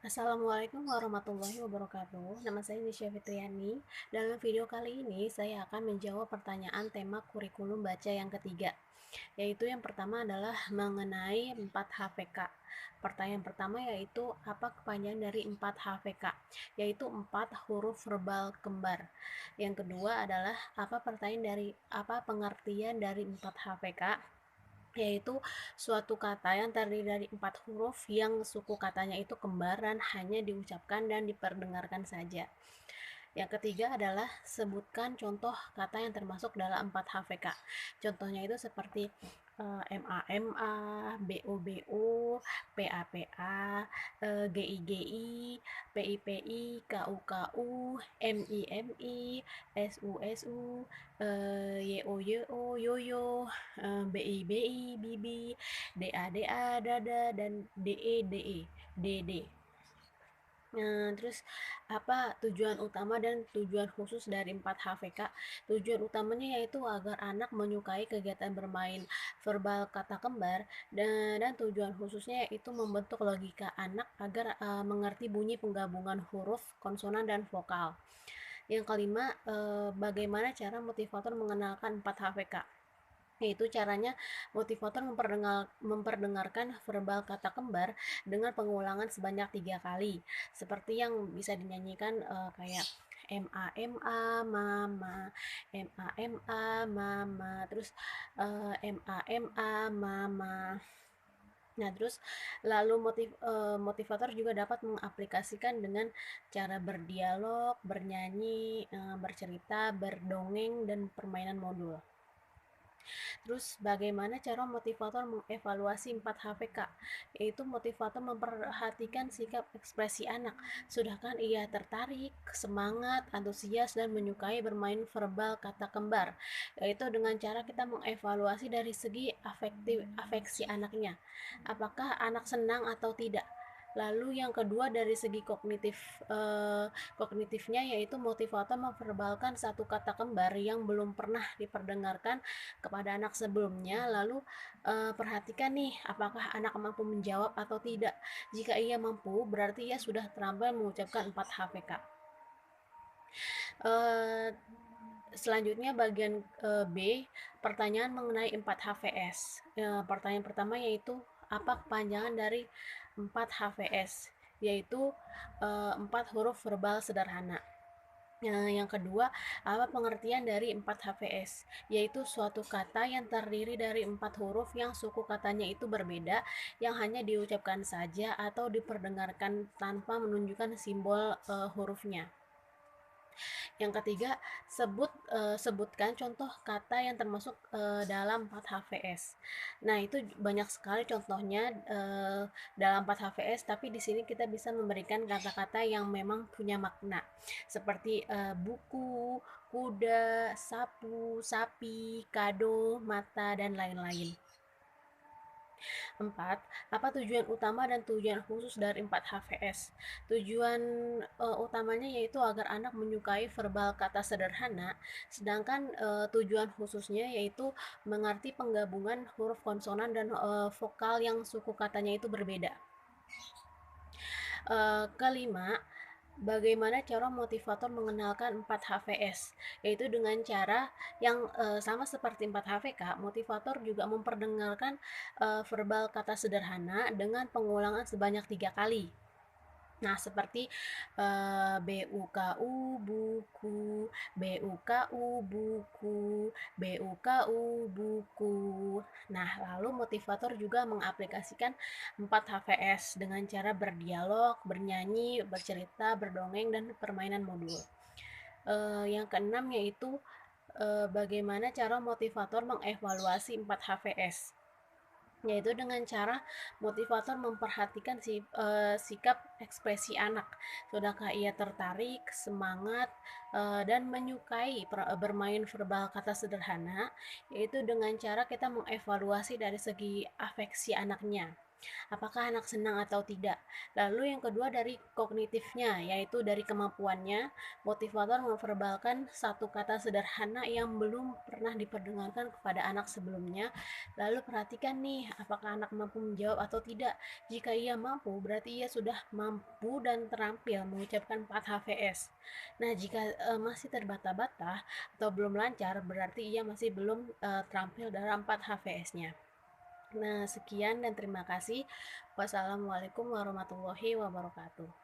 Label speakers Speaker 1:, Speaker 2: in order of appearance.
Speaker 1: Assalamualaikum warahmatullahi wabarakatuh. Nama saya Nisha Fitriani. Dalam video kali ini saya akan menjawab pertanyaan tema kurikulum baca yang ketiga, yaitu yang pertama adalah mengenai 4 HVK. Pertanyaan pertama yaitu apa kepanjangan dari 4 HVK? Yaitu 4 huruf verbal kembar. Yang kedua adalah apa pengertian dari 4 HVK? Yaitu suatu kata yang terdiri dari 4 huruf yang suku katanya itu kembar dan hanya diucapkan dan diperdengarkan saja. Yang ketiga adalah sebutkan contoh kata yang termasuk dalam 4 HVK. Contohnya itu seperti MA, BO, PA, GI, PI, KU, MI, SU, YO, Yoyo, BI, DA, Dada, dan DD. Terus apa tujuan utama dan tujuan khusus dari 4 HVK? Tujuan utamanya yaitu agar anak menyukai kegiatan bermain verbal kata kembar, dan tujuan khususnya yaitu membentuk logika anak agar mengerti bunyi penggabungan huruf, konsonan, dan vokal. Yang kelima, bagaimana cara motivator mengenalkan 4 HVK? Yaitu caranya motivator memperdengarkan verbal kata kembar dengan pengulangan sebanyak 3 kali, seperti yang bisa dinyanyikan kayak mama, mama, terus mama. Nah, terus lalu motivator juga dapat mengaplikasikan dengan cara berdialog, bernyanyi, bercerita, berdongeng, dan permainan modul. Terus bagaimana cara motivator mengevaluasi 4 HVK? Yaitu motivator memperhatikan sikap ekspresi anak. Sudahkah ia tertarik, semangat, antusias, dan menyukai bermain verbal kata kembar? Yaitu dengan cara kita mengevaluasi dari segi afeksi anaknya. Apakah anak senang atau tidak? Lalu yang kedua dari segi kognitifnya, yaitu motivator memverbalkan satu kata kembar yang belum pernah diperdengarkan kepada anak sebelumnya. Lalu perhatikan nih apakah anak mampu menjawab atau tidak. Jika ia mampu, berarti ia sudah terampil mengucapkan 4 HVK. Selanjutnya bagian B, pertanyaan mengenai 4 HVS. Pertanyaan pertama yaitu apa kepanjangan dari 4 HVS? Yaitu 4 huruf verbal sederhana. Yang kedua, apa pengertian dari 4 HVS? Yaitu suatu kata yang terdiri dari 4 huruf yang suku katanya itu berbeda, yang hanya diucapkan saja atau diperdengarkan tanpa menunjukkan simbol hurufnya. Yang ketiga, sebutkan contoh kata yang termasuk dalam 4 HVS. Nah, itu banyak sekali contohnya dalam 4 HVS, tapi di sini kita bisa memberikan kata-kata yang memang punya makna, seperti buku, kuda, sapu, sapi, kado, mata, dan lain-lain. 4. Apa tujuan utama dan tujuan khusus dari 4 HVS? Tujuan utamanya yaitu agar anak menyukai verbal kata sederhana, sedangkan tujuan khususnya yaitu mengerti penggabungan huruf konsonan dan vokal yang suku katanya itu berbeda. Kelima, bagaimana cara motivator mengenalkan 4 HVS? Yaitu dengan cara yang sama seperti 4 HVK, motivator juga memperdengarkan verbal kata sederhana dengan pengulangan sebanyak 3 kali. Nah, seperti BUKU buku, BUKU buku, BUKU buku. Nah, lalu motivator juga mengaplikasikan 4 HVS dengan cara berdialog, bernyanyi, bercerita, berdongeng, dan permainan modul. Yang keenam yaitu bagaimana cara motivator mengevaluasi 4 HVS? Yaitu dengan cara motivator memperhatikan sikap ekspresi anak. Sudahkah ia tertarik, semangat, dan menyukai bermain verbal kata sederhana? Yaitu dengan cara kita mengevaluasi dari segi afeksi anaknya. apakah anak senang atau tidak. Lalu yang kedua dari kognitifnya, yaitu dari kemampuannya, motivator memverbalkan satu kata sederhana yang belum pernah diperdengarkan kepada anak sebelumnya. Lalu perhatikan nih, apakah anak mampu menjawab atau tidak. Jika ia mampu, berarti ia sudah mampu dan terampil mengucapkan 4 HVS. Nah, jika masih terbata-bata atau belum lancar, berarti ia masih belum terampil dalam 4 HVS-nya. Nah, sekian dan terima kasih. Wassalamualaikum warahmatullahi wabarakatuh.